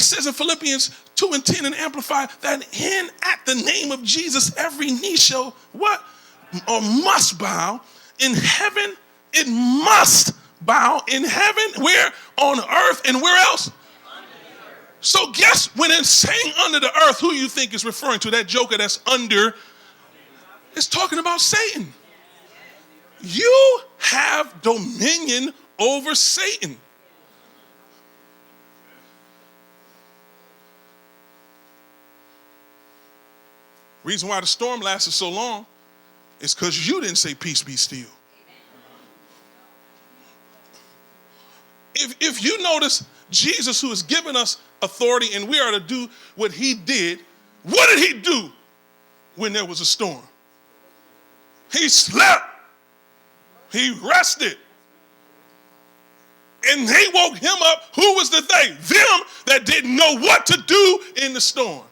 says in Philippians 2:10 and Amplified that at the name of Jesus, every knee shall what? Or must bow. In heaven, it must bow. In heaven, where? On earth, and where else? So guess when it's saying under the earth, who you think is referring to? That joker that's under. It's talking about Satan. You have dominion over Satan. Reason why the storm lasted so long is because you didn't say peace be still. If you notice, Jesus, who has given us authority and we are to do what he did, what did he do when there was a storm? He slept. He rested. And they woke him up. Who was the they? Them that didn't know what to do in the storm.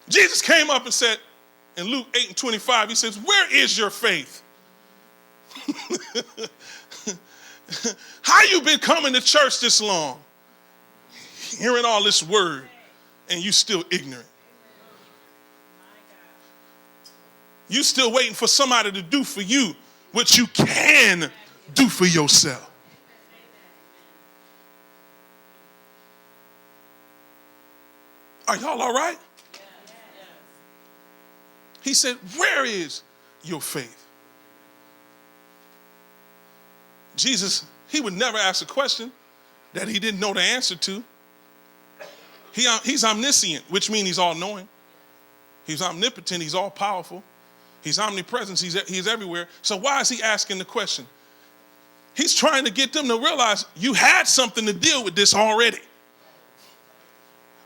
Jesus came up and said, in Luke 8:25, he says, where is your faith? How you been coming to church this long? Hearing all this word, and you still ignorant. You still waiting for somebody to do for you what you can do for yourself. Are y'all all right? He said, where is your faith? Jesus, he would never ask a question that he didn't know the answer to. He's omniscient, which means he's all-knowing. He's omnipotent, he's all-powerful. He's omnipresent, he's everywhere. So why is he asking the question? He's trying to get them to realize you had something to deal with this already.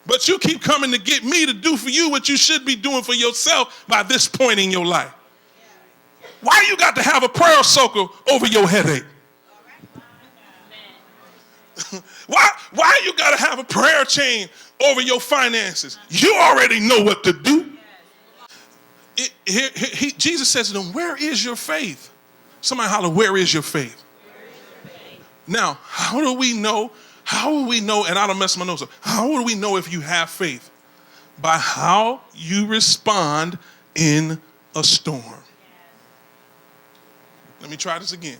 But you keep coming to get me to do for you what you should be doing for yourself by this point in your life. Why you got to have a prayer circle over your headache? Why you got to have a prayer chain over your finances? You already know what to do. Jesus says to them, where is your faith? Somebody holler, where is your faith? Now, how do we know? How will we know? And I don't mess my nose up. How will we know if you have faith? By how you respond in a storm. Let me try this again.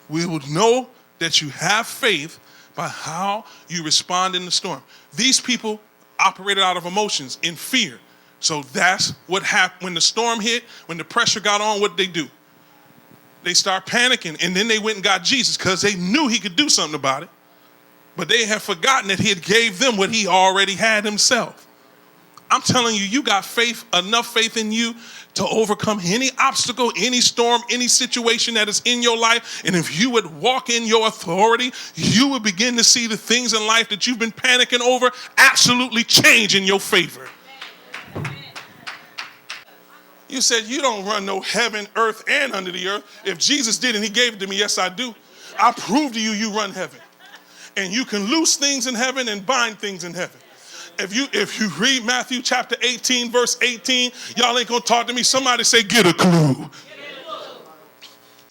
We will know that you have faith by how you respond in the storm. These people operated out of emotions, in fear. So that's what happened. When the storm hit, when the pressure got on, what did they do? They start panicking, and then they went and got Jesus because they knew he could do something about it. But they had forgotten that he had gave them what he already had himself. I'm telling you, you got faith, enough faith in you to overcome any obstacle, any storm, any situation that is in your life. And if you would walk in your authority, you would begin to see the things in life that you've been panicking over absolutely change in your favor. You said you don't run no heaven, earth, and under the earth. If Jesus did and he gave it to me, yes, I do. I prove to you, you run heaven. And you can loose things in heaven and bind things in heaven. If you read Matthew chapter 18, verse 18, y'all ain't gonna talk to me. Somebody say, get a clue.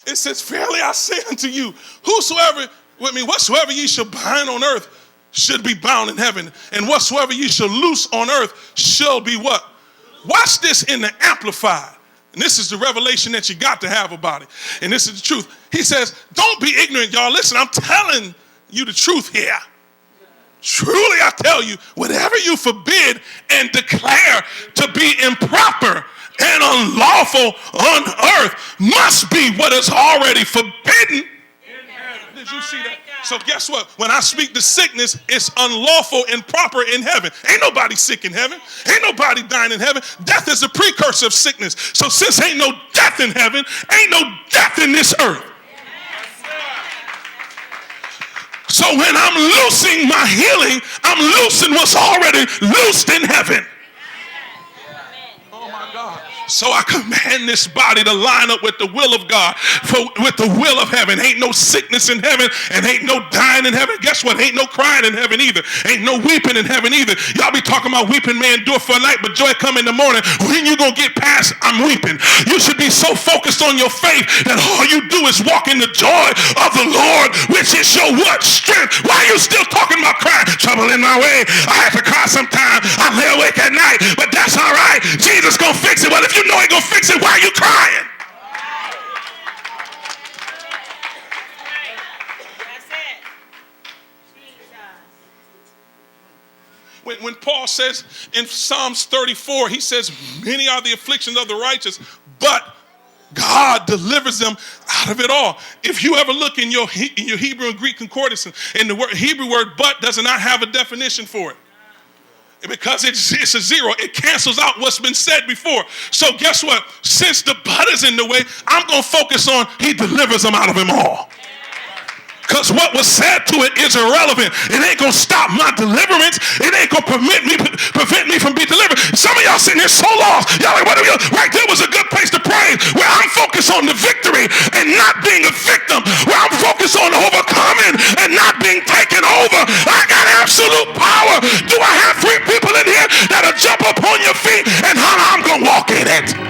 It says, verily I say unto you, whatsoever ye shall bind on earth should be bound in heaven. And whatsoever ye shall loose on earth shall be what? Watch this in the Amplified. And this is the revelation that you got to have about it. And this is the truth. He says, don't be ignorant, y'all. Listen, I'm telling you the truth here. Truly I tell you, whatever you forbid and declare to be improper and unlawful on earth must be what is already forbidden. Did you see that? So guess what? When I speak to sickness, it's unlawful and proper in heaven. Ain't nobody sick in heaven. Ain't nobody dying in heaven. Death is a precursor of sickness. So since ain't no death in heaven, ain't no death in this earth. So when I'm loosing my healing, I'm loosing what's already loosed in heaven. Oh my God. So I command this body to line up with the will of God, with the will of heaven. Ain't no sickness in heaven and ain't no dying in heaven. Guess what? Ain't no crying in heaven either. Ain't no weeping in heaven either. Y'all be talking about weeping may endure for a night, but joy come in the morning. When you gonna get past I'm weeping? You should be so focused on your faith that all you do is walk in the joy of the Lord, which is your what? Strength. Why are you still talking about crying? Trouble in my way. I have to cry sometime. I lay awake at night, but that's all right. Jesus gonna fix it. Well, if you know he gonna fix it, why are you crying? When Paul says in Psalms 34, he says, many are the afflictions of the righteous, but God delivers them out of it all. If you ever look in your Hebrew and Greek concordance, and the Hebrew word but does not have a definition for it. Because it's a zero. It cancels out what's been said before. So guess what? Since the but is in the way, I'm going to focus on he delivers them out of them all. Because what was said to it is irrelevant. It ain't going to stop my deliverance. It ain't going to prevent me from being delivered. Some of y'all sitting here so lost. Y'all like, what are you? Right there was a good place to pray, where I'm focused on the victory and not being a victim. Where I'm focused on overcoming and not being taken over. I got absolute power. Do I have 3 people in here that'll jump up on your feet and holler, I'm going to walk in it?